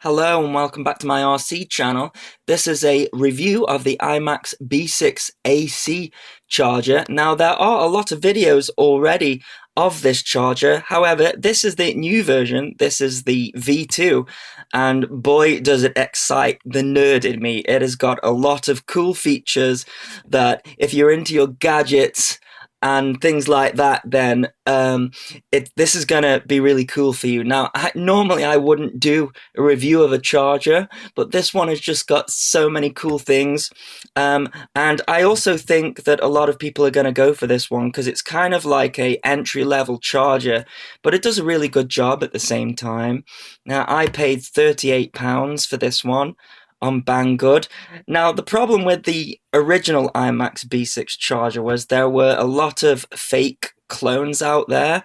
Hello and welcome back to my RC channel. This is a review of the iMax B6AC charger. Now there are a lot of videos already of this charger, however this is the new version, this is the V2, and boy does it excite the nerd in me. It has got a lot of cool features that if you're into your gadgets and things like that, then this is gonna be really cool for you. Now, normally I wouldn't do a review of a charger, but this one has just got so many cool things, and I also think that a lot of people are gonna go for this one because it's kind of like a entry-level charger, but it does a really good job at the same time. Now, I paid £38 for this one on Banggood. Now, the problem with the original iMax B6 charger was there were a lot of fake clones out there,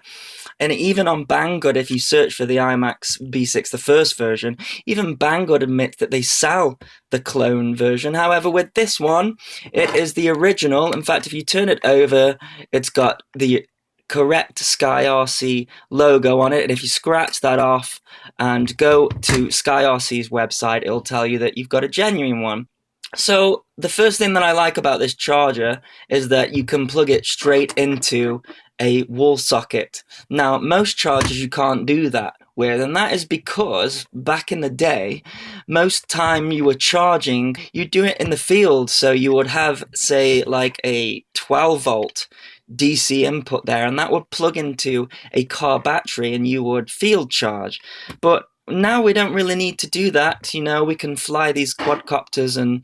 and even on Banggood, if you search for the iMax B6, the first version, even Banggood admits that they sell the clone version. However, with this one, it is the original. In fact, if you turn it over, it's got the correct SkyRC logo on it, and if you scratch that off and go to SkyRC's website, it'll tell you that you've got a genuine one. So the first thing that I like about this charger is that you can plug it straight into a wall socket. Now, most chargers you can't do that with, and that is because back in the day, most time you were charging, you do it in the field. So you would have, say, like a 12 volt DC input there, and that would plug into a car battery and you would field charge. But now we don't really need to do that. You know, we can fly these quadcopters and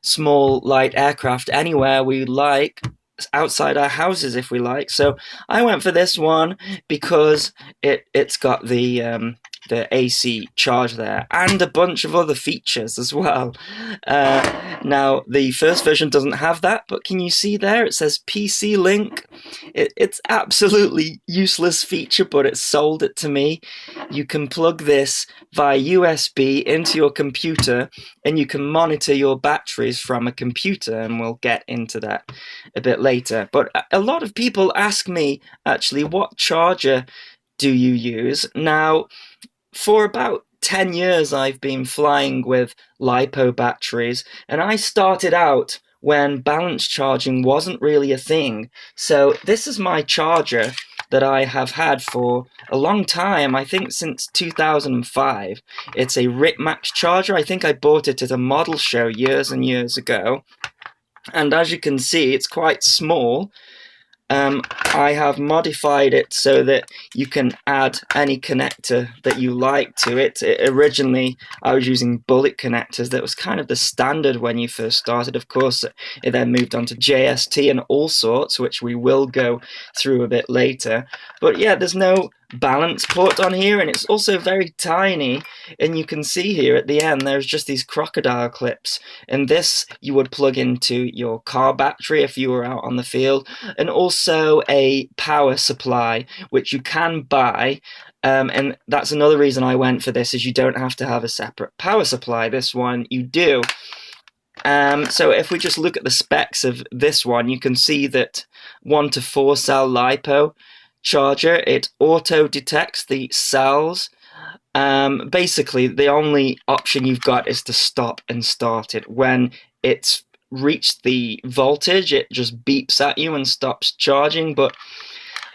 small light aircraft anywhere we like, outside our houses if we like. So I went for this one because it's got the AC charge there and a bunch of other features as well. Now, the first version doesn't have that, but can you see there? It says PC Link. It's absolutely useless feature, but it sold it to me. You can plug this via USB into your computer, and you can monitor your batteries from a computer, and we'll get into that a bit later. But a lot of people ask me, actually, what charger do you use? Now, for about 10 years, I've been flying with LiPo batteries, and I started out when balance charging wasn't really a thing. So this is my charger that I have had for a long time, I think since 2005. It's a RipMax charger. I think I bought it at a model show years and years ago. And as you can see, it's quite small. I have modified it so that you can add any connector that you like to it. Originally, I was using bullet connectors. That was kind of the standard when you first started. Of course, it then moved on to JST and all sorts, which we will go through a bit later. But yeah, there's no balance port on here, and it's also very tiny, and you can see here at the end there's just these crocodile clips, and this you would plug into your car battery if you were out on the field, and also a power supply which you can buy, and that's another reason I went for this, is you don't have to have a separate power supply. This one you do. So if we just look at the specs of this one, you can see that 1 to 4 cell LiPo charger. It auto detects the cells. Basically, the only option you've got is to stop and start it. When it's reached the voltage, it just beeps at you and stops charging. But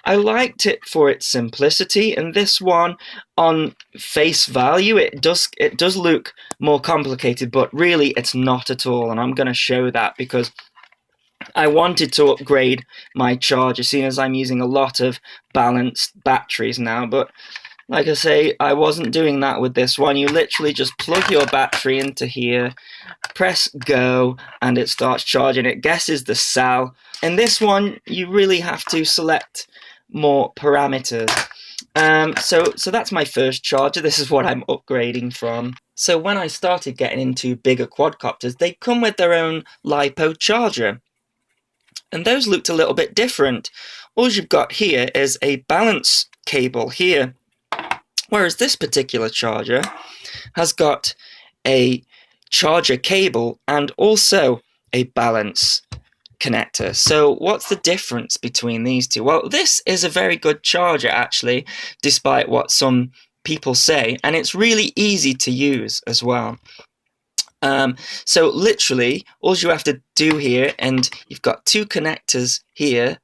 I liked it for its simplicity, and this one, on face value, it does look more complicated, but really it's not at all, and I'm going to show that because I wanted to upgrade my charger, seeing as I'm using a lot of balanced batteries now, but like I say, I wasn't doing that with this one. You literally just plug your battery into here, press go, and it starts charging. It guesses the cell. In this one, you really have to select more parameters. So that's my first charger. This is what I'm upgrading from. So when I started getting into bigger quadcopters, they come with their own LiPo charger, and those looked a little bit different. All you've got here is a balance cable here, whereas this particular charger has got a charger cable and also a balance connector. So what's the difference between these two? Well, this is a very good charger, actually, despite what some people say, and it's really easy to use as well. So literally, all you have to do here, and you've got two connectors here.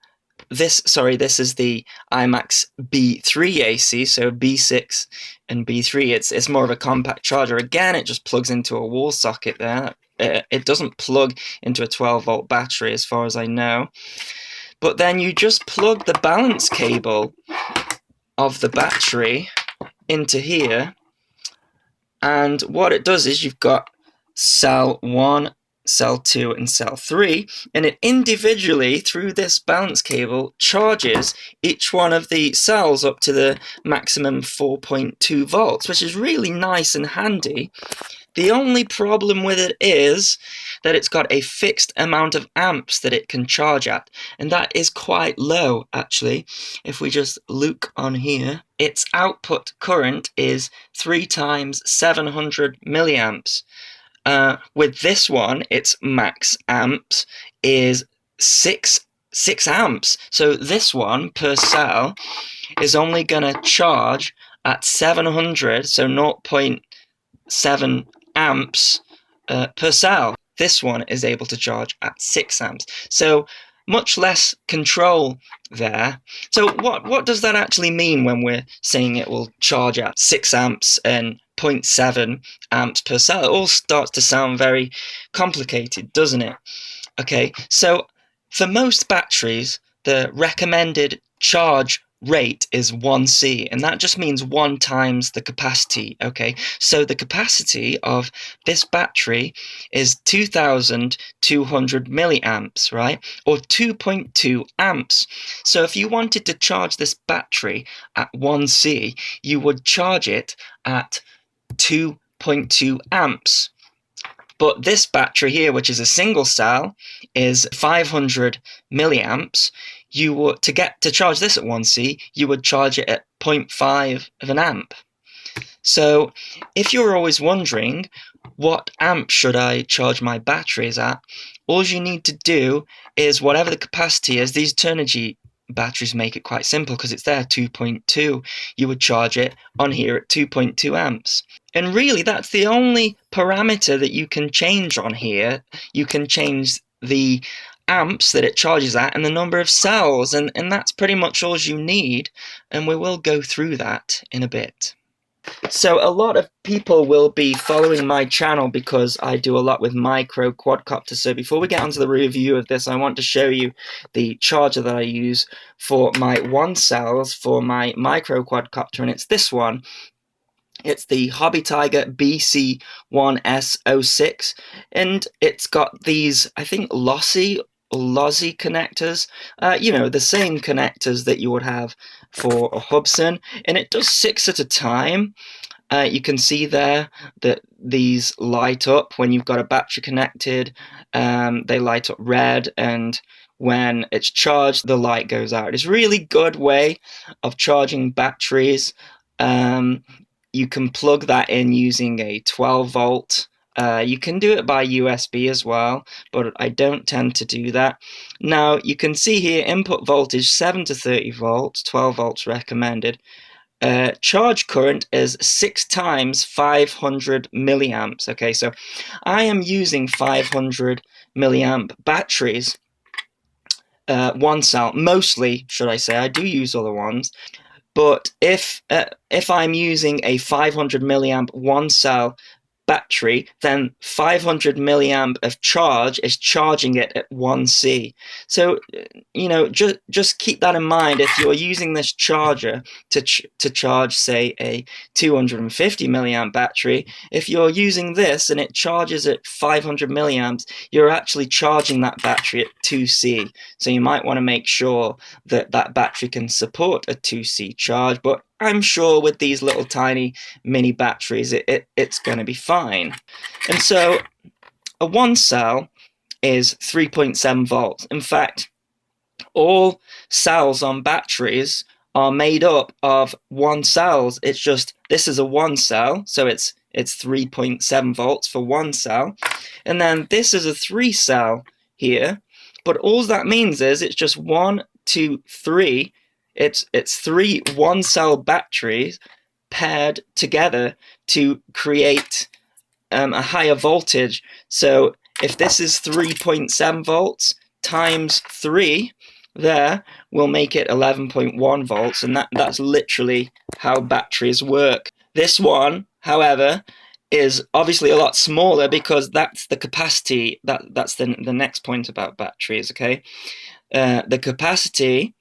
This is the iMax B3AC, so B6 and B3. It's more of a compact charger. Again, it just plugs into a wall socket there. It doesn't plug into a 12-volt battery, as far as I know. But then you just plug the balance cable of the battery into here, and what it does is you've got cell 1, cell 2, and cell 3, and it individually, through this balance cable, charges each one of the cells up to the maximum 4.2 volts, which is really nice and handy. The only problem with it is that it's got a fixed amount of amps that it can charge at, and that is quite low, actually. If we just look on here, its output current is 3 times 700 milliamps. With this one, its max amps is 6 amps. So this one per cell is only going to charge at 700, so 0.7 amps per cell. This one is able to charge at 6 amps. So much less control there. So what does that actually mean when we're saying it will charge at 6 amps and 0.7 amps per cell? It all starts to sound very complicated, doesn't it? Okay, so for most batteries, the recommended charge rate is 1C, and that just means 1 times the capacity. Okay, so the capacity of this battery is 2,200 milliamps, right, or 2.2 amps. So if you wanted to charge this battery at 1C, you would charge it at 2.2 amps. But this battery here, which is a single cell, is 500 milliamps. To charge this at 1C, you would charge it at 0.5 of an amp. So if you're always wondering, what amp should I charge my batteries at, all you need to do is whatever the capacity is. These Turnigy batteries make it quite simple because it's there, 2.2. You would charge it on here at 2.2 amps. And really, that's the only parameter that you can change on here. You can change the amps that it charges at and the number of cells, and that's pretty much all you need, and we will go through that in a bit. So a lot of people will be following my channel because I do a lot with micro quadcopters. So before we get onto the review of this, I want to show you the charger that I use for my 1 cells for my micro quadcopter, and it's this one. It's the Hobby Tiger BC1S06, and it's got these, I think, lossy connectors, you know, the same connectors that you would have for a Hubsan, and it does 6 at a time. You can see there that these light up when you've got a battery connected. They light up red, and when it's charged, the light goes out. It's a really good way of charging batteries. You can plug that in using a 12 volt. You can do it by USB as well, but I don't tend to do that. Now, you can see here input voltage 7 to 30 volts, 12 volts recommended. Charge current is 6 times 500 milliamps. Okay, so I am using 500 milliamp batteries, 1 cell, mostly, should I say. I do use other ones. But if I'm using a 500 milliamp 1 cell battery, then 500 milliamp of charge is charging it at 1C. So, you know, just keep that in mind. If you're using this charger to charge, say, a 250 milliamp battery, if you're using this and it charges at 500 milliamps, you're actually charging that battery at 2C. So you might want to make sure that that battery can support a 2C charge, but I'm sure with these little tiny mini batteries, it's going to be fine. And so a 1 cell is 3.7 volts. In fact, all cells on batteries are made up of 1 cells. It's just, this is a 1 cell, so it's 3.7 volts for 1 cell. And then this is a 3 cell here, but all that means is it's just 1, 2, 3. It's 3 1 cell batteries paired together to create a higher voltage. So if this is 3.7 volts times 3 there will make it 11.1 volts, and that's literally how batteries work. This one, however, is obviously a lot smaller because that's the capacity. That's the next point about batteries, okay? The capacity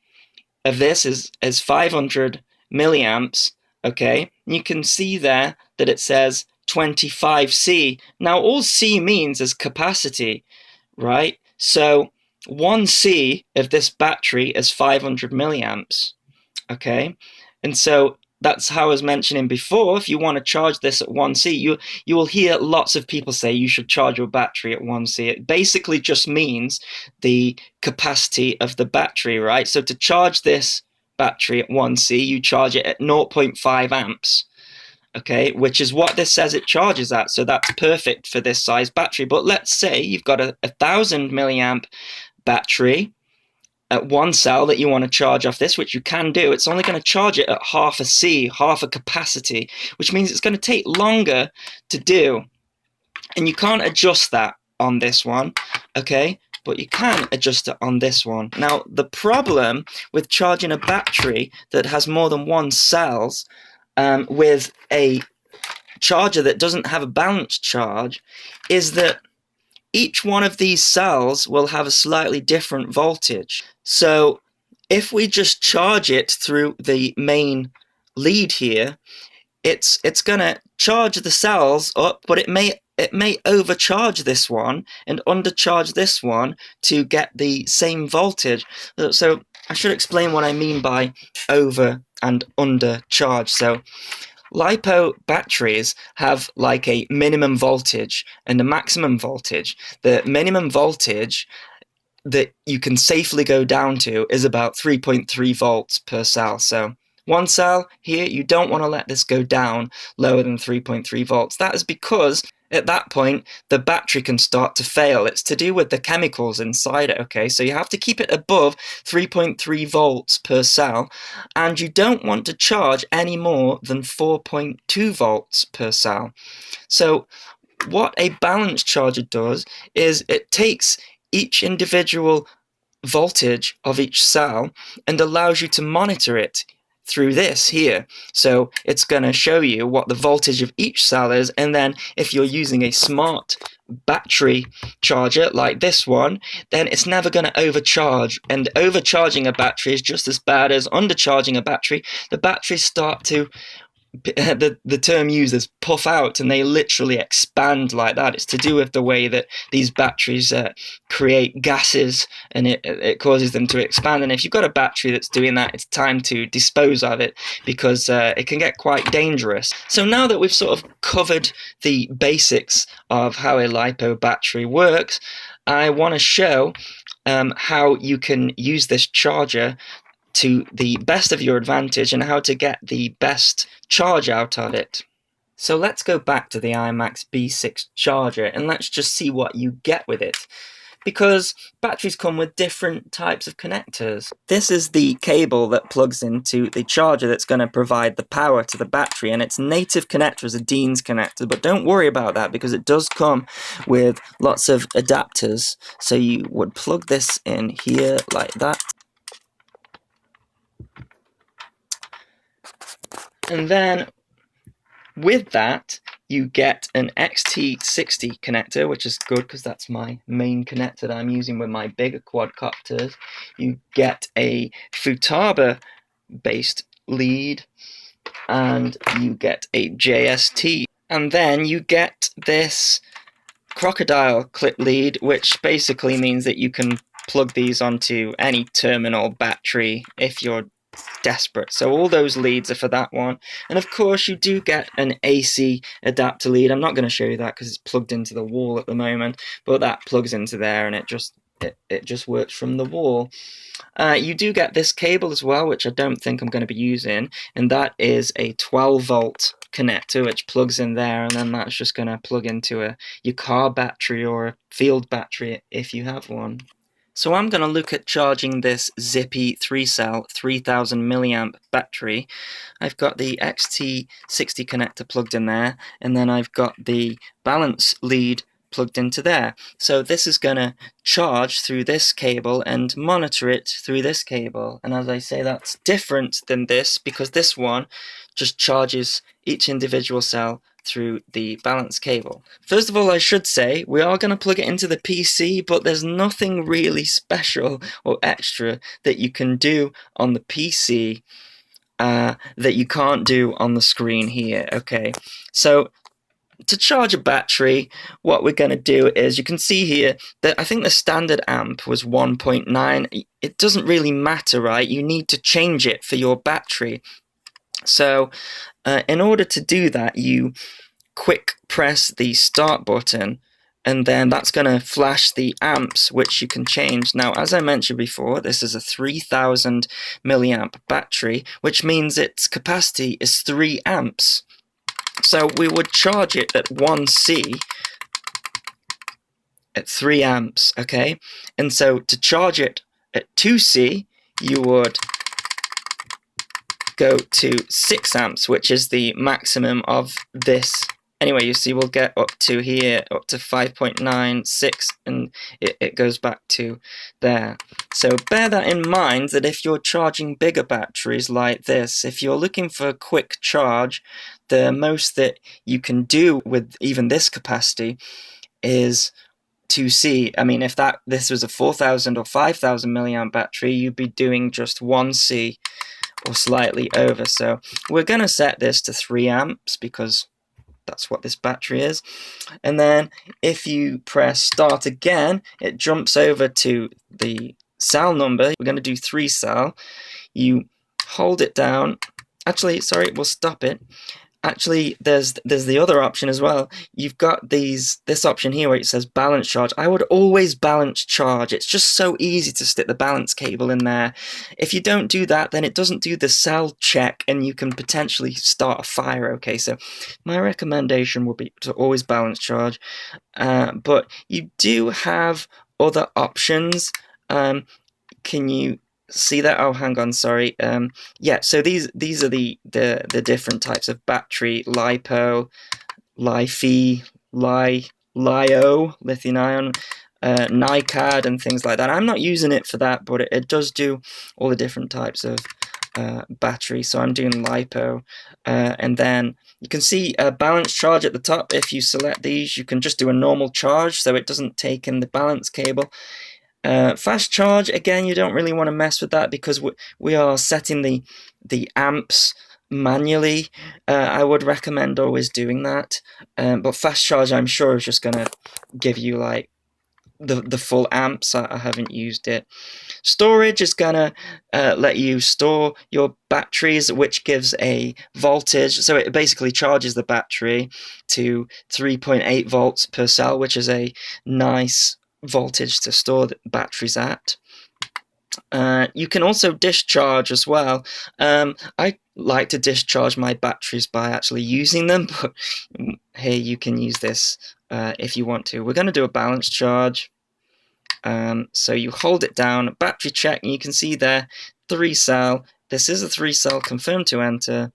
of this is 500 milliamps, okay? You can see there that it says 25C. Now, all C means is capacity, right? So 1C of this battery is 500 milliamps, okay? And so that's how I was mentioning before. If you want to charge this at 1C, you will hear lots of people say you should charge your battery at 1C. It basically just means the capacity of the battery, right? So to charge this battery at 1C, you charge it at 0.5 amps, okay, which is what this says it charges at. So that's perfect for this size battery. But let's say you've got a 1000 milliamp battery at one cell that you want to charge off this, which you can do. It's only going to charge it at half a C, half a capacity, which means it's going to take longer to do. And you can't adjust that on this one, okay? But you can adjust it on this one. Now, the problem with charging a battery that has more than one cells with a charger that doesn't have a balanced charge is that each one of these cells will have a slightly different voltage. So if we just charge it through the main lead here, it's going to charge the cells up, but it may overcharge this one and undercharge this one to get the same voltage. So I should explain what I mean by over and undercharge. So LiPo batteries have like a minimum voltage and a maximum voltage. The minimum voltage that you can safely go down to is about 3.3 volts per cell. So one cell here, you don't want to let this go down lower than 3.3 volts. That is because at that point, the battery can start to fail. It's to do with the chemicals inside it, okay? So you have to keep it above 3.3 volts per cell, and you don't want to charge any more than 4.2 volts per cell. So what a balanced charger does is it takes each individual voltage of each cell and allows you to monitor it through this here. So it's going to show you what the voltage of each cell is, and then if you're using a smart battery charger like this one, then it's never going to overcharge. And overcharging a battery is just as bad as undercharging a battery. The batteries start to the term used is puff out, and they literally expand like that. It's to do with the way that these batteries create gases, and it causes them to expand. And if you've got a battery that's doing that, it's time to dispose of it, because it can get quite dangerous. So now that we've sort of covered the basics of how a LiPo battery works, I want to show how you can use this charger to the best of your advantage and how to get the best charge out of it. So let's go back to the iMax B6 charger and let's just see what you get with it, because batteries come with different types of connectors. This is the cable that plugs into the charger that's going to provide the power to the battery, and its native connector is a Dean's connector, but don't worry about that because it does come with lots of adapters. So you would plug this in here like that. And then with that, you get an XT60 connector, which is good because that's my main connector that I'm using with my bigger quadcopters. You get a Futaba-based lead, and you get a JST. And then you get this crocodile clip lead, which basically means that you can plug these onto any terminal battery if you're desperate. So all those leads are for that one. And of course you do get an AC adapter lead. I'm not going to show you that because it's plugged into the wall at the moment, but that plugs into there and it just works from the wall. You do get this cable as well, which I don't think I'm going to be using, and that is a 12 volt connector which plugs in there, and then that's just going to plug into your car battery or a field battery if you have one. So I'm going to look at charging this zippy 3-cell 3000 milliamp battery. I've got the XT60 connector plugged in there, and then I've got the balance lead plugged into there. So this is going to charge through this cable and monitor it through this cable. And as I say, that's different than this because this one just charges each individual cell through the balance cable. First of all, I should say we are going to plug it into the PC, but there's nothing really special or extra that you can do on the PC that you can't do on the screen here. Okay, so to charge a battery, what we're going to do is, you can see here that I think the standard amp was 1.9. It doesn't really matter, right? You need to change it for your battery. So in order to do that, you quick press the start button, and then that's going to flash the amps, which you can change. Now, as I mentioned before, this is a 3000 milliamp battery, which means its capacity is 3 amps. So we would charge it at 1C at 3 amps, okay? And so to charge it at 2C, you would go to 6 amps, which is the maximum of this. Anyway, you see we'll get up to here, up to 5.96, and it goes back to there. So bear that in mind, that if you're charging bigger batteries like this, if you're looking for a quick charge, the most that you can do with even this capacity is 2C. I mean, if this was a 4000 or 5000 milliamp battery, you'd be doing just 1C or slightly over. So we're going to set this to 3 amps because that's what this battery is. And then if you press start again, it jumps over to the cell number. We're going to do 3 cell. You hold it down. Actually, sorry, we'll stop it. Actually, there's the other option as well. You've got this option here where it says balance charge. I would always balance charge. It's just so easy to stick the balance cable in there. If you don't do that, then it doesn't do the cell check and you can potentially start a fire. Okay, so my recommendation would be to always balance charge. But you do have other options. Can you see that? Oh, hang on, sorry. Yeah, so these are the different types of battery: LiPo, LiFi, LiO, lithium ion, NiCad, and things like that. I'm not using it for that, but it does do all the different types of battery. So I'm doing LiPo, and then you can see a balance charge at the top. If you select these, you can just do a normal charge, so it doesn't take in the balance cable. Fast charge, again, you don't really want to mess with that because we are setting the amps manually. I would recommend always doing that. But fast charge, I'm sure, is just going to give you like the full amps. I haven't used it. Storage is going to let you store your batteries, which gives a voltage. So it basically charges the battery to 3.8 volts per cell, which is a nice voltage to store the batteries at. You can also discharge as well. I like to discharge my batteries by actually using them, but here you can use this if you want to. We're going to do a balance charge. So you hold it down, battery check, and you can see there 3 cell. This is a 3 cell, confirmed to enter,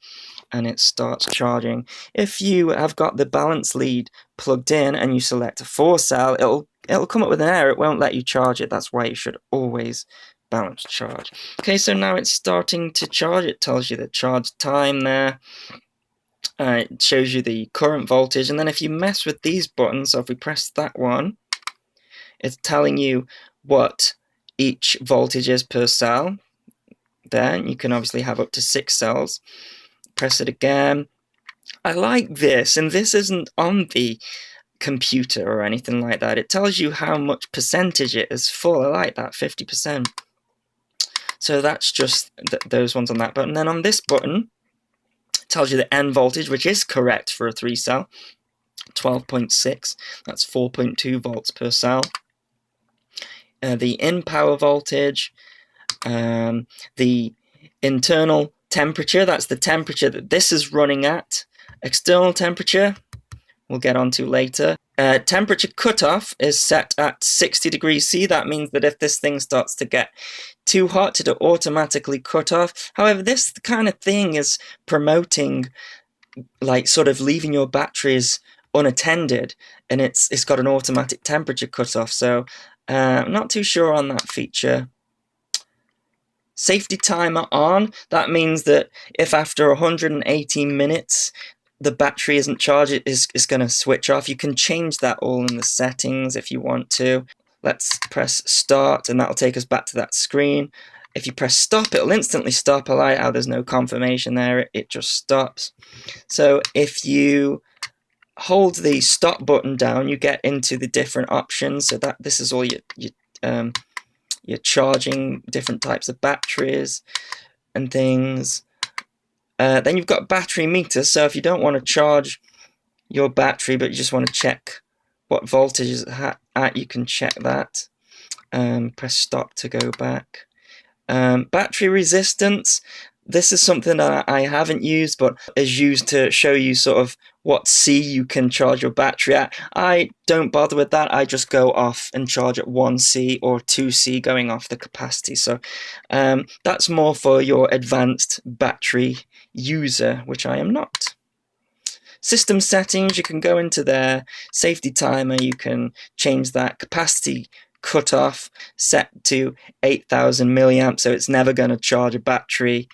and it starts charging. If you have got the balance lead plugged in and you select a 4 cell, it'll come up with an error. It won't let you charge it. That's why you should always balance charge. Okay, so now it's starting to charge. It tells you the charge time there. It shows you the current voltage, and then if you mess with these buttons, so if we press that one, it's telling you what each voltage is per cell. There, you can obviously have up to 6 cells. Press it again. I like this, and this isn't on the computer or anything like that. It tells you how much percentage it is full. I like that, 50%. So that's just those ones on that button. Then on this button, it tells you the end voltage, which is correct for a 3 cell, 12.6. That's 4.2 volts per cell. The in power voltage, the internal temperature, that's the temperature that this is running at. External temperature, we'll get onto later. Temperature cutoff is set at 60 degrees C. That means that if this thing starts to get too hot, it'll automatically cut off. However, this kind of thing is promoting like sort of leaving your batteries unattended, and it's got an automatic temperature cutoff. So I'm not too sure on that feature. Safety timer on. That means that if after 118 minutes the battery isn't charged, it is going to switch off. You can change that all in the settings if you want to. Let's press start, and that'll take us back to that screen. If you press stop, it'll instantly stop. I like how there's no confirmation there, it just stops. So if you hold the stop button down, you get into the different options. So that this is all you're charging different types of batteries and things. Then you've got battery meter. So if you don't want to charge your battery, but you just want to check what voltage is at, you can check that. Press stop to go back. Battery resistance. This is something that I haven't used, but is used to show you sort of what C you can charge your battery at. I don't bother with that. I just go off and charge at 1C or 2C going off the capacity. So that's more for your advanced battery user, which I am not. System settings, you can go into there. Safety timer, you can change that. Capacity cutoff set to 8,000 milliamps, so it's never going to charge a battery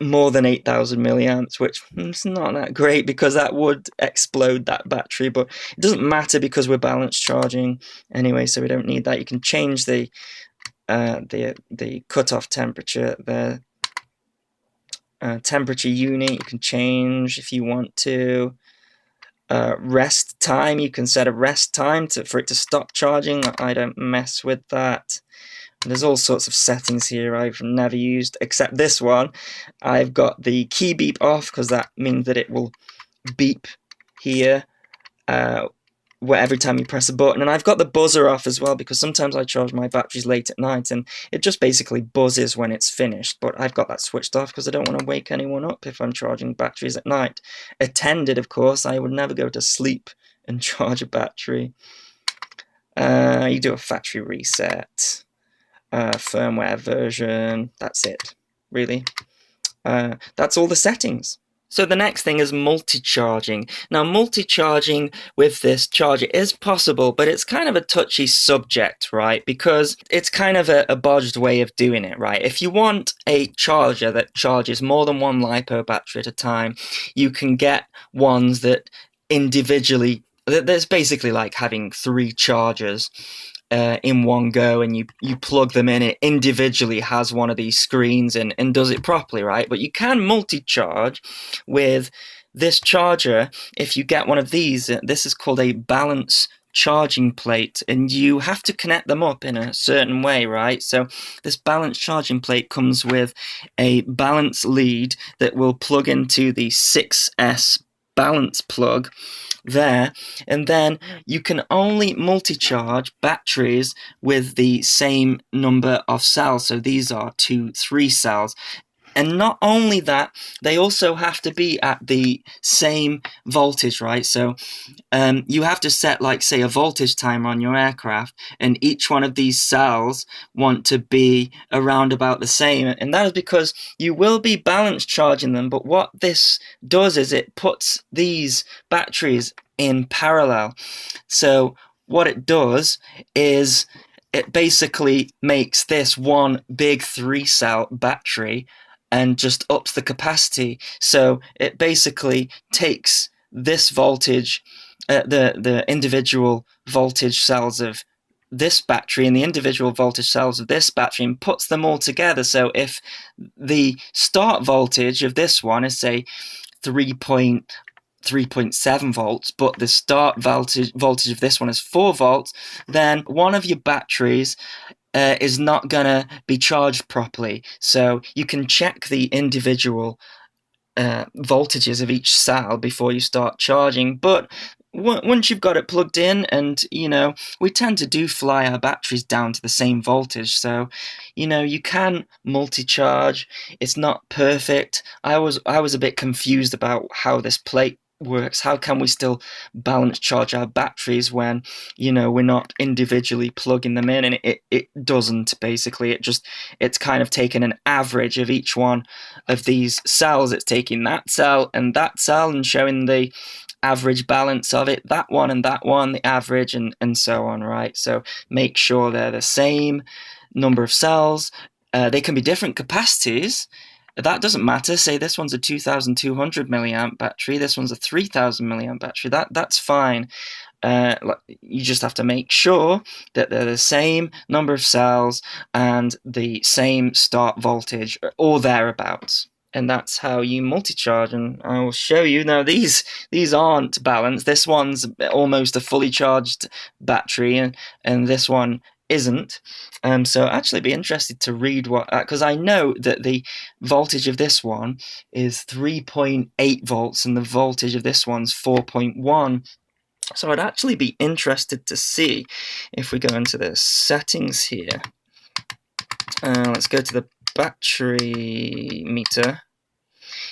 more than 8,000 milliamps, which is not that great because that would explode that battery, but it doesn't matter because we're balance charging anyway, so we don't need that. You can change the cutoff temperature, the temperature unit you can change if you want to. Rest time, you can set a rest time for it to stop charging. I don't mess with that. There's all sorts of settings here I've never used, except this one. I've got the key beep off because that means that it will beep here every time you press a button. And I've got the buzzer off as well because sometimes I charge my batteries late at night and it just basically buzzes when it's finished. But I've got that switched off because I don't want to wake anyone up if I'm charging batteries at night. Attended, of course. I would never go to sleep and charge a battery. You do a factory reset. Firmware version, that's it, really. That's all the settings. So the next thing is multi-charging. Now, multi-charging with this charger is possible, but it's kind of a touchy subject, right? Because it's kind of a bodged way of doing it, right? If you want a charger that charges more than one LiPo battery at a time, you can get ones that individually, that's basically like having 3 chargers in one go, and you plug them in. It individually has one of these screens and does it properly, right? But you can multi-charge with this charger if you get one of these. This is called a balance charging plate, and you have to connect them up in a certain way, right? So this balance charging plate comes with a balance lead that will plug into the 6S balance plug there, and then you can only multi-charge batteries with the same number of cells. So these are 2-3 cells. And not only that, they also have to be at the same voltage, right? So you have to set, like, say, a voltage timer on your aircraft, and each one of these cells want to be around about the same. And that is because you will be balance charging them, but what this does is it puts these batteries in parallel. So what it does is it basically makes this one big 3-cell battery and just ups the capacity. So it basically takes this voltage, the individual voltage cells of this battery and the individual voltage cells of this battery, and puts them all together. So if the start voltage of this one is, say, 3.7 volts, but the start voltage of this one is 4 volts, then one of your batteries is not going to be charged properly. So you can check the individual voltages of each cell before you start charging. But once you've got it plugged in, and we tend to do fly our batteries down to the same voltage, so you can multi-charge. It's not perfect. I was a bit confused about how this plate works. How can we still balance charge our batteries when, you know, we're not individually plugging them in? And it doesn't, basically. It's kind of taking an average of each one of these cells. It's taking that cell and showing the average balance of it, that one and that one, the average, and so on, right? So make sure they're the same number of cells. They can be different capacities. That doesn't matter. Say this one's a 2,200 milliamp battery, this one's a 3,000 milliamp battery. That's fine. You just have to make sure that they're the same number of cells and the same start voltage or thereabouts. And that's how you multi-charge, and I will show you. Now these aren't balanced. This one's almost a fully charged battery, and this one isn't. So actually be interested to read what, because I know that the voltage of this one is 3.8 volts and the voltage of this one's 4.1. So I'd actually be interested to see if we go into the settings here. Let's go to the battery meter.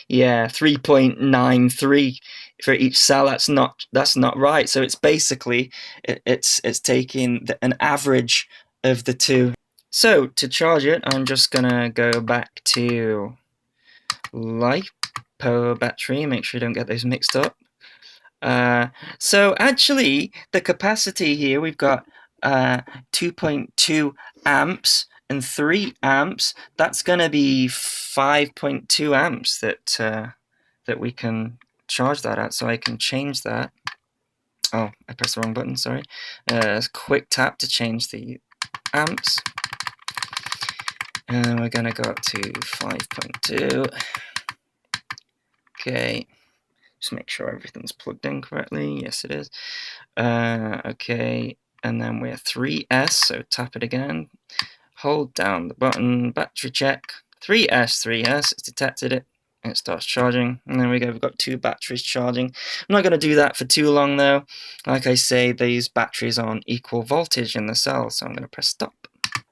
Yeah, 3.93 for each cell. That's not right. So it's basically it's taking an average of the two. So to charge it, I'm just gonna go back to LiPo battery. Make sure you don't get those mixed up. So actually, the capacity here, we've got 2.2 amps and 3 amps. That's going to be 5.2 amps that we can charge that at. So I can change that. Oh, I pressed the wrong button, sorry. Quick tap to change the amps. And we're going to go up to 5.2. Okay. Just make sure everything's plugged in correctly. Yes, it is. Okay, and then we're 3S, so tap it again. Hold down the button, battery check. 3S, it's detected it, and it starts charging. And there we go, we've got 2 batteries charging. I'm not going to do that for too long though. Like I say, these batteries are on equal voltage in the cell, so I'm going to press stop.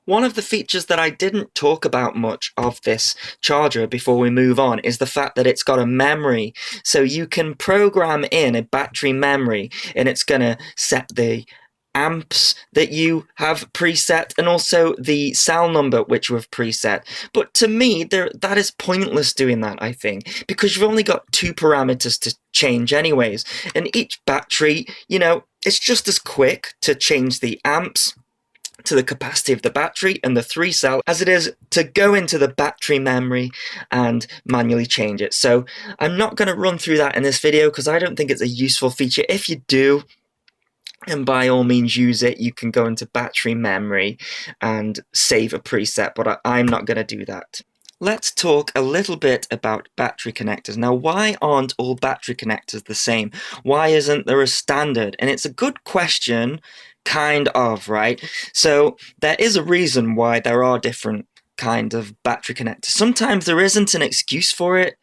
One of the features that I didn't talk about much of this charger before we move on is the fact that it's got a memory. So you can program in a battery memory, and it's going to set the amps that you have preset and also the cell number which we've preset. But to me, that is pointless doing that, I think, because you've only got 2 parameters to change anyways. And each battery, you know, it's just as quick to change the amps to the capacity of the battery and the 3 cell as it is to go into the battery memory and manually change it. So I'm not going to run through that in this video because I don't think it's a useful feature. If you do, and by all means use it, you can go into battery memory and save a preset, but I'm not going to do that. Let's talk a little bit about battery connectors. Now, why aren't all battery connectors the same? Why isn't there a standard? And it's a good question, kind of, right? So there is a reason why there are different kind of battery connectors. Sometimes there isn't an excuse for it,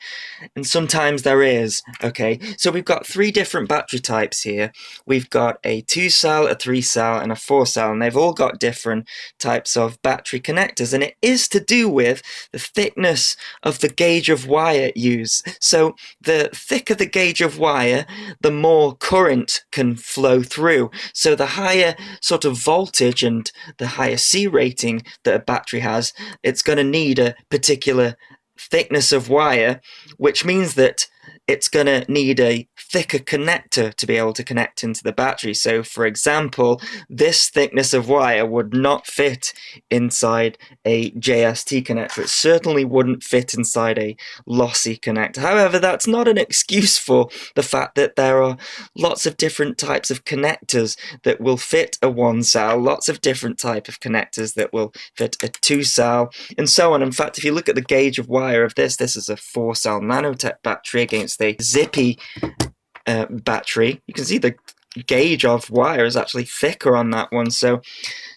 and sometimes there is. Okay, so we've got 3 different battery types here. We've got a 2 cell, a 3 cell, and a 4 cell, and they've all got different types of battery connectors, and it is to do with the thickness of the gauge of wire used. So the thicker the gauge of wire, the more current can flow through. So the higher sort of voltage and the higher C rating that a battery has, it's going to need a particular thickness of wire, which means that it's going to need a thicker connector to be able to connect into the battery. So, for example, this thickness of wire would not fit inside a JST connector. It certainly wouldn't fit inside a lossy connector. However, that's not an excuse for the fact that there are lots of different types of connectors that will fit a 1 cell, lots of different types of connectors that will fit a 2 cell, and so on. In fact, if you look at the gauge of wire of this is a 4 cell nanotech battery against the Zippy battery. You can see the gauge of wire is actually thicker on that one. So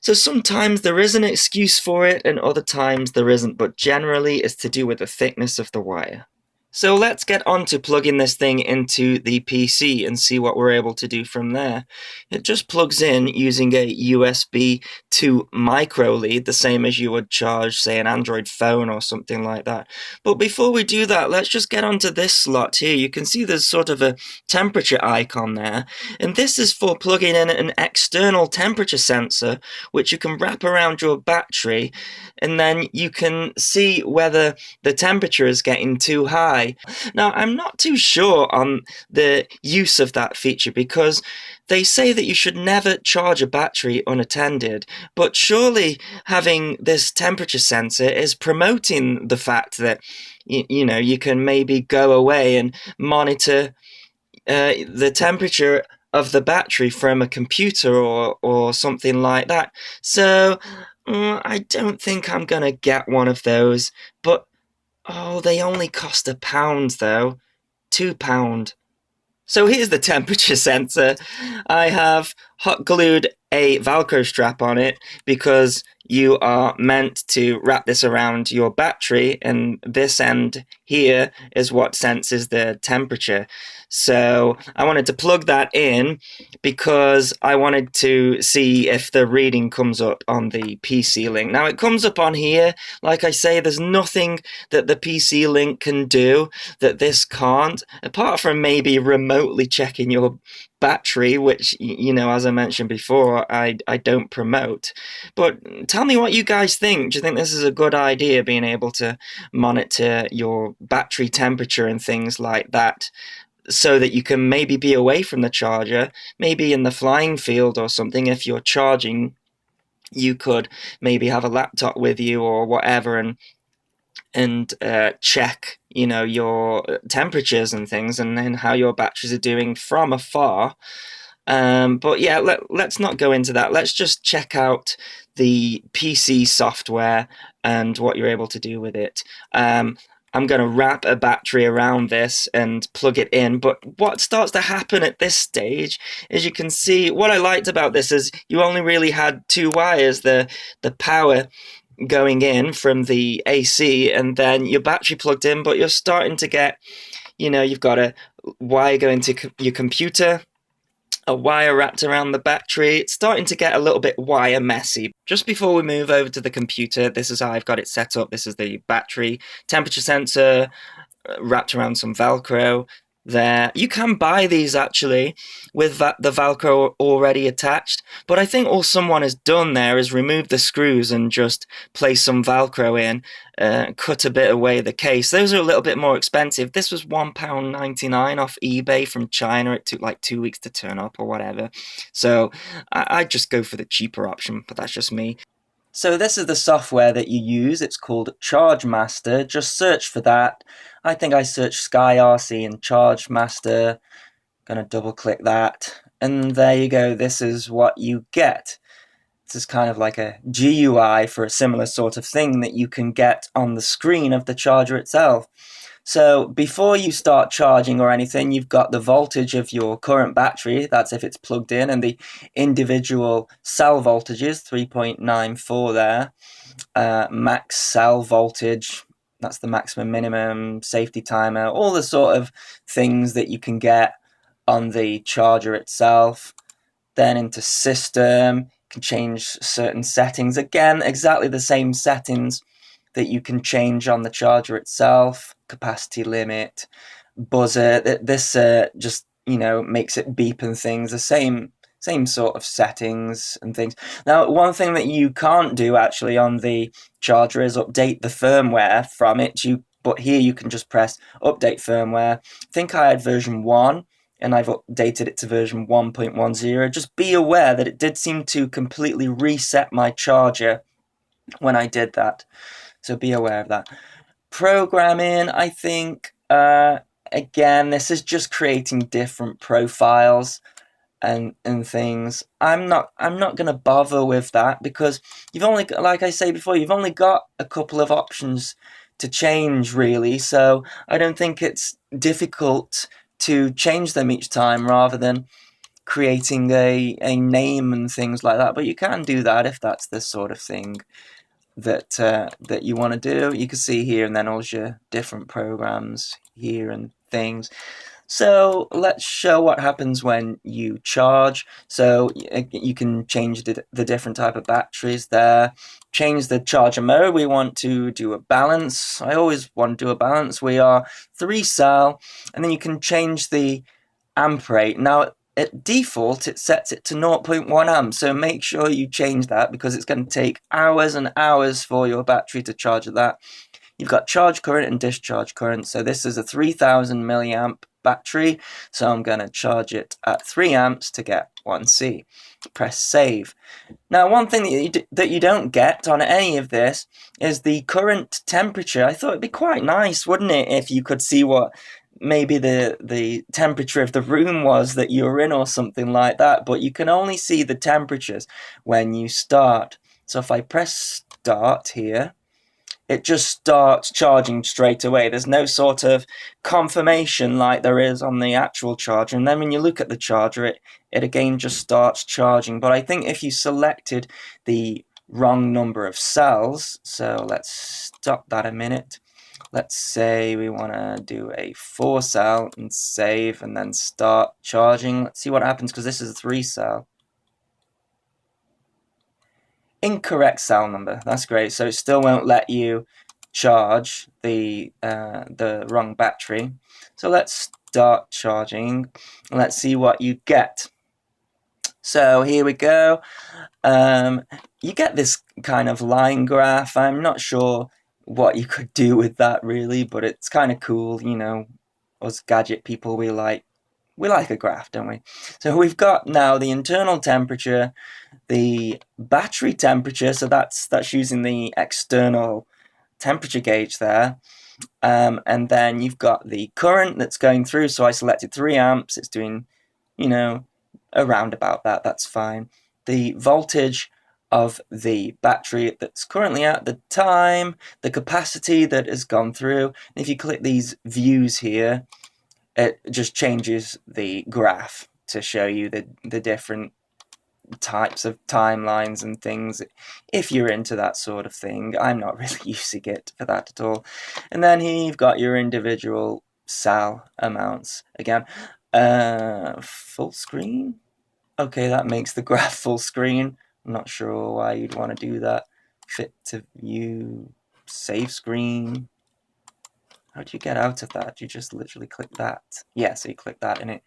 sometimes there is an excuse for it and other times there isn't, but generally it's to do with the thickness of the wire. So let's get on to plugging this thing into the PC and see what we're able to do from there. It just plugs in using a USB to micro lead, the same as you would charge, say, an Android phone or something like that. But before we do that, let's just get onto this slot here. You can see there's sort of a temperature icon there, and this is for plugging in an external temperature sensor, which you can wrap around your battery, and then you can see whether the temperature is getting too high. Now, I'm not too sure on the use of that feature because they say that you should never charge a battery unattended, but surely having this temperature sensor is promoting the fact that you can maybe go away and monitor the temperature of the battery from a computer or something like that. So I don't think I'm gonna get one of those, but oh, they only cost £1 though. £2. So here's the temperature sensor. I have hot glued a Velcro strap on it because you are meant to wrap this around your battery, and this end here is what senses the temperature. So I wanted to plug that in because I wanted to see if the reading comes up on the PC link. Now it comes up on here. Like I say, there's nothing that the PC link can do that this can't, apart from maybe remotely checking your battery, which, as I mentioned before, I don't promote. But tell me what you guys think. Do you think this is a good idea, being able to monitor your battery temperature and things like that, so that you can maybe be away from the charger, maybe in the flying field or something? If you're charging, you could maybe have a laptop with you or whatever, and check your temperatures and things, and then how your batteries are doing from afar. But yeah, let's not go into that. Let's just check out the PC software and what you're able to do with it. I'm going to wrap a battery around this and plug it in. But what starts to happen at this stage is, you can see, what I liked about this is you only really had two wires, the power going in from the AC, and then your battery plugged in, but you're starting to get, you've got a wire going to your computer, a wire wrapped around the battery. It's starting to get a little bit wire messy. Just before we move over to the computer, this is how I've got it set up. This is the battery temperature sensor wrapped around some Velcro there. You can buy these actually with the Velcro already attached, but I think all someone has done there is remove the screws and just place some Velcro in, cut a bit away the case. Those are a little bit more expensive. This was £1.99 off eBay from China. It took like 2 weeks to turn up or whatever, so I'd just go for the cheaper option, but that's just me. So this is the software that you use. It's called ChargeMaster. Just search for that. I think I searched SkyRC and ChargeMaster. Gonna double click that, and there you go. This is what you get. This is kind of like a GUI for a similar sort of thing that you can get on the screen of the charger itself. So before you start charging or anything, you've got the voltage of your current battery, that's if it's plugged in, and the individual cell voltages, 3.94 there, max cell voltage, that's the maximum, minimum, safety timer, all the sort of things that you can get on the charger itself. Then into system, you can change certain settings. Again, exactly the same settings that you can change on the charger itself. Capacity limit, buzzer. This just makes it beep and things. The same sort of settings and things. Now, one thing that you can't do actually on the charger is update the firmware from it. But here you can just press update firmware. I think I had version 1 and I've updated it to version 1.10. Just be aware that it did seem to completely reset my charger when I did that. So be aware of that. Programming, I think, again, this is just creating different profiles and things. I'm not gonna bother with that because you've only, like I say before, you've only got a couple of options to change really, so I don't think it's difficult to change them each time rather than creating a name and things like that. But you can do that if that's the sort of thing that you want to do. You can see here, and then all your different programs here and things. So let's show what happens when you charge. So you can change the different type of batteries there. Change the charger mode. We want to do a balance. I always want to do a balance. We are 3-cell, and then you can change the amp rate. Now at default it sets it to 0.1 amp, so make sure you change that because it's going to take hours and hours for your battery to charge at that. You've got charge current and discharge current. So this is a 3000 milliamp battery, so I'm going to charge it at 3 amps to get 1C. Press save. Now one thing that you don't get on any of this is the current temperature. I thought it'd be quite nice, wouldn't it, if you could see what maybe the temperature of the room was that you were in or something like that, but you can only see the temperatures when you start. So if I press start here, it just starts charging straight away. There's no sort of confirmation like there is on the actual charger. And then when you look at the charger, it again just starts charging. But I think if you selected the wrong number of cells, so let's stop that a minute. Let's say we want to do a 4-cell and save and then start charging. Let's see what happens because this is a 3-cell. Incorrect cell number. That's great. So it still won't let you charge the wrong battery. So let's start charging. Let's see what you get. So here we go. You get this kind of line graph. I'm not sure what you could do with that really, but it's kind of cool. You know, us gadget people, we like a graph, don't we? So we've got now the internal temperature, the battery temperature, so that's using the external temperature gauge there, and then you've got the current that's going through. So I selected 3 amps. It's doing, you know, around about that. That's fine. The voltage of the battery that's currently at the time, the capacity that has gone through. And if you click these views here, it just changes the graph to show you the different types of timelines and things if you're into that sort of thing. I'm not really using it for that at all. And then here you've got your individual cell amounts again. Full screen. Okay, that makes the graph full screen. I'm not sure why you'd want to do that. Fit to view, save screen. How do you get out of that? You just literally click that. Yeah, so you click that and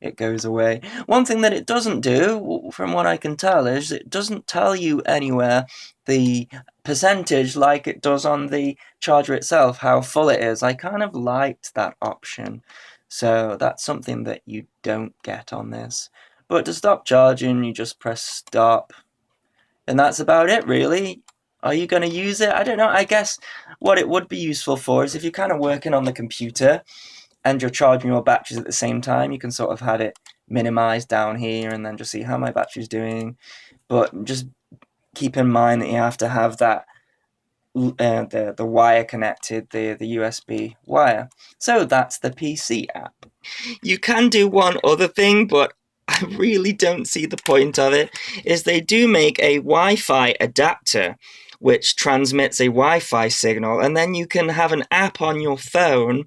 it goes away. One thing that it doesn't do, from what I can tell, is it doesn't tell you anywhere the percentage like it does on the charger itself, how full it is. I kind of liked that option. So that's something that you don't get on this. But to stop charging, you just press stop. And that's about it, really. Are you going to use it? I don't know. I guess what it would be useful for is if you're kind of working on the computer and you're charging your batteries at the same time, you can sort of have it minimized down here and then just see how my battery's doing. But just keep in mind that you have to have that the wire connected, the USB wire. So that's the PC app. You can do one other thing, but I really don't see the point of it, is they do make a Wi-Fi adapter which transmits a Wi-Fi signal, and then you can have an app on your phone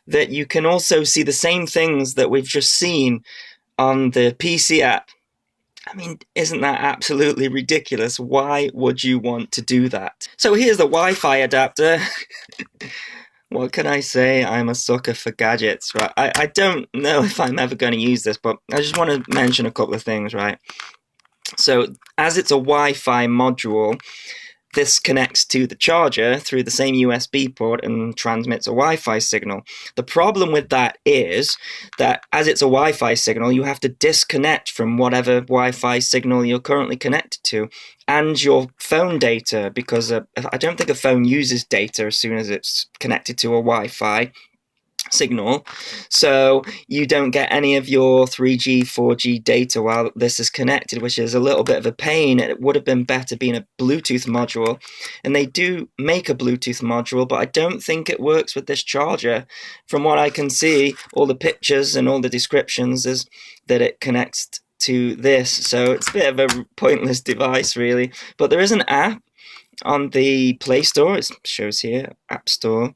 that you can also see the same things that we've just seen on the PC app. I mean, isn't that absolutely ridiculous? Why would you want to do that? So here's the Wi-Fi adapter. What can I say? I'm a sucker for gadgets, right? I don't know if I'm ever going to use this, but I just want to mention a couple of things, right? So as it's a Wi-Fi module, this connects to the charger through the same USB port and transmits a Wi-Fi signal. The problem with that is that as it's a Wi-Fi signal, you have to disconnect from whatever Wi-Fi signal you're currently connected to and your phone data, because I don't think a phone uses data as soon as it's connected to a Wi-Fi signal, so you don't get any of your 3G, 4G data while this is connected, which is a little bit of a pain. It would have been better being a Bluetooth module, and they do make a Bluetooth module, but I don't think it works with this charger. From what I can see, all the pictures and all the descriptions is that it connects to this, so it's a bit of a pointless device really. But there is an app on the Play Store. It shows here, App Store.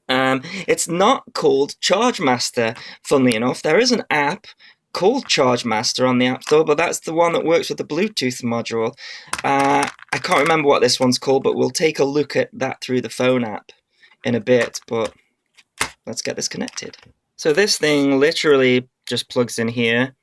It's not called Charge Master, funnily enough. There is an app called Charge Master on the App Store, but that's the one that works with the Bluetooth module. I can't remember what this one's called, but we'll take a look at that through the phone app in a bit, but let's get this connected. So this thing literally just plugs in here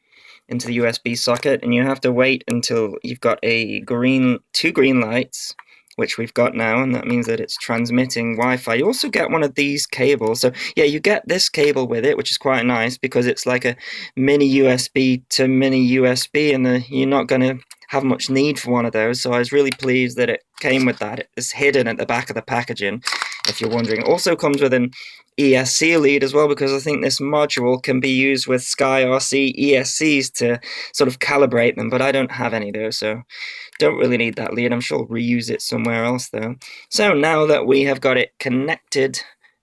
into the USB socket, and you have to wait until you've got two green lights, which we've got now, and that means that it's transmitting Wi-Fi. You also get one of these cables. So yeah, you get this cable with it, which is quite nice because it's like a mini USB to mini USB, and you're not going to have much need for one of those. So I was really pleased that it came with that. It's hidden at the back of the packaging, if you're wondering. It also comes with an ESC lead as well, because I think this module can be used with SkyRC ESCs to sort of calibrate them, but I don't have any of those, so don't really need that lead. I'm sure I'll reuse it somewhere else though. So now that we have got it connected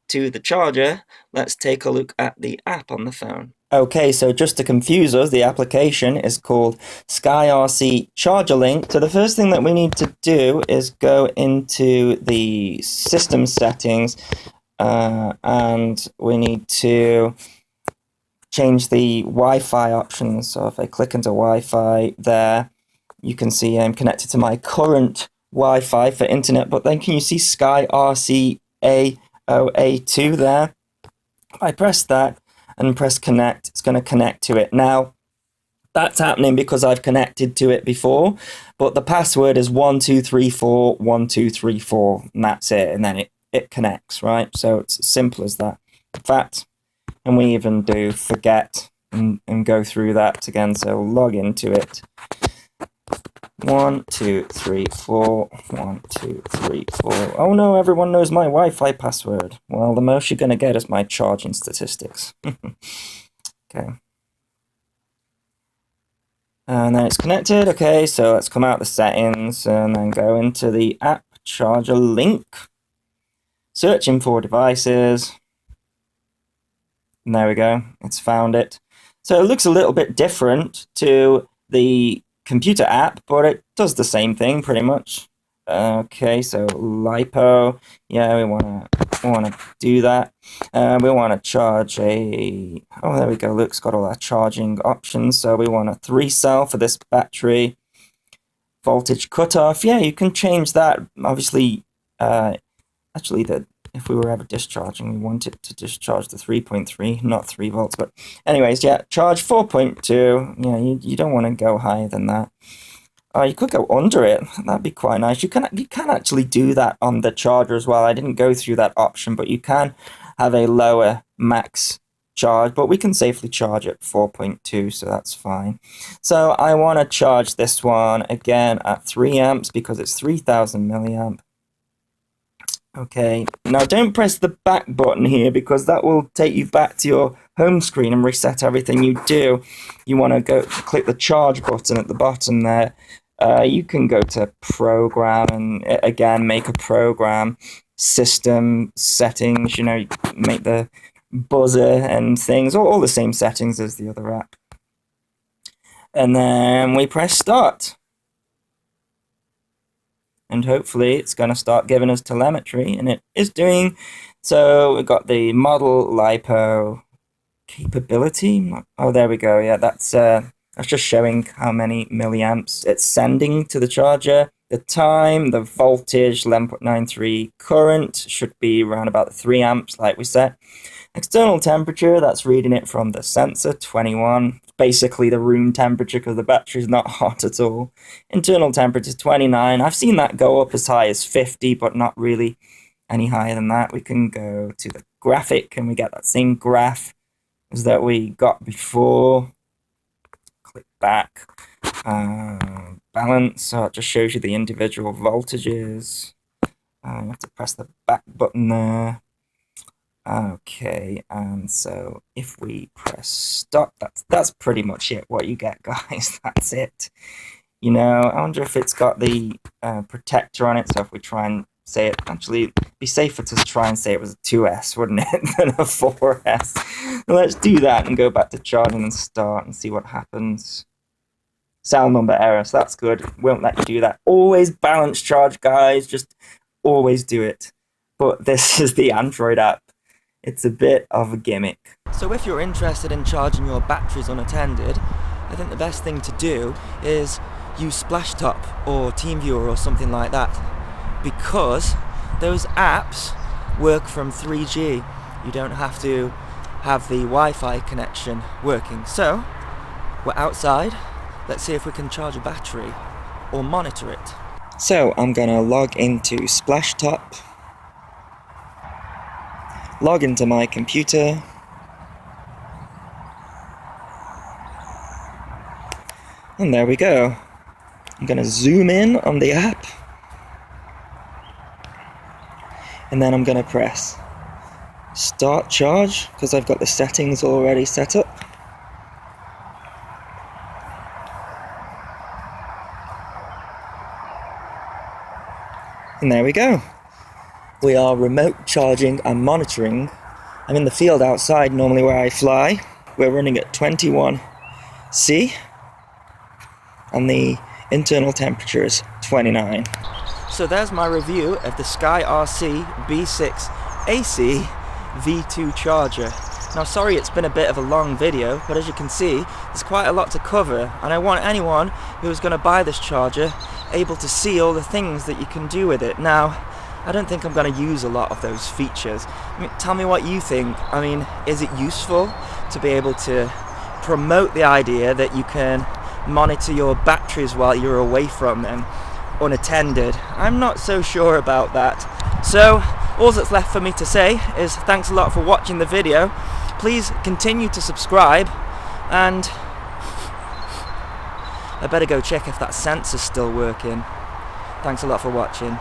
to the charger, let's take a look at the app on the phone. Okay, so just to confuse us, the application is called SkyRC Charger Link. So the first thing that we need to do is go into the system settings, and we need to change the Wi-Fi options. So if I click into Wi-Fi there, you can see I'm connected to my current Wi-Fi for internet, but then can you see SkyRC A0A2 there? If I press that and press connect, it's going to connect to it. Now, that's happening because I've connected to it before, but the password is 12341234, and that's it, and then it connects, right? So it's as simple as that. In fact, and we even do forget and go through that again, so log into it. 1234 1234. Oh no, everyone knows my Wi-Fi password. Well, the most you're going to get is my charging statistics. Okay. And then it's connected. Okay, so let's come out the settings and then go into the app charger link. Searching for devices. And there we go. It's found it. So it looks a little bit different to the computer app, but it does the same thing pretty much. Okay, so LiPo, yeah, we want to do that. We want to charge a, oh, there we go, Luke's got all our charging options. So we want a 3-cell for this battery. Voltage cutoff, yeah, you can change that. Obviously, actually, if we were ever discharging, we want it to discharge the 3.3, not 3 volts. But anyways, yeah, charge 4.2. Yeah, you don't want to go higher than that. You could go under it. That'd be quite nice. You can actually do that on the charger as well. I didn't go through that option, but you can have a lower max charge, but we can safely charge at 4.2, so that's fine. So I want to charge this one again at 3 amps because it's 3000 milliamp. Okay, now don't press the back button here because that will take you back to your home screen and reset everything you do. You want to go click the charge button at the bottom there. You can go to program and again make a program, system settings, you know, make the buzzer and things, all the same settings as the other app. And then we press start. And hopefully it's going to start giving us telemetry, and it is doing. So we've got the model LiPo capability. Oh, there we go. Yeah, that's just showing how many milliamps it's sending to the charger. The time, the voltage, 11.93 current should be around about 3 amps like we set. External temperature, that's reading it from the sensor, 21. Basically the room temperature because the battery is not hot at all. Internal temperature, 29. I've seen that go up as high as 50, but not really any higher than that. We can go to the graphic and we get that same graph as that we got before. Click back. Balance, so it just shows you the individual voltages. You have to press the back button there. Okay, and so if we press stop, that's pretty much it, what you get, guys. That's it. You know, I wonder if it's got the protector on it, so if we try and say it, actually, it'd be safer to try and say it was a 2S, wouldn't it, than a 4S. Let's do that and go back to charging and start and see what happens. cell number error, so that's good. Won't let you do that. Always balance charge, guys. Just always do it. But this is the Android app. It's a bit of a gimmick. So if you're interested in charging your batteries unattended, I think the best thing to do is use Splashtop or TeamViewer or something like that, because those apps work from 3G. You don't have to have the Wi-Fi connection working. So we're outside. Let's see if we can charge a battery or monitor it. So I'm gonna log into Splashtop, log into my computer, and there we go. I'm gonna zoom in on the app, and then I'm gonna press start charge because I've got the settings already set up. And there we go. We are remote charging and monitoring. I'm in the field outside, normally where I fly. We're running at 21°C, and the internal temperature is 29. So there's my review of the SkyRC B6AC V2 charger. Now sorry it's been a bit of a long video, but as you can see there's quite a lot to cover, and I want anyone who's going to buy this charger able to see all the things that you can do with it. Now I don't think I'm going to use a lot of those features. I mean, tell me what you think. I mean, is it useful to be able to promote the idea that you can monitor your batteries while you're away from them unattended? I'm not so sure about that. So all that's left for me to say is thanks a lot for watching the video. Please continue to subscribe, and I better go check if that sensor's still working. Thanks a lot for watching.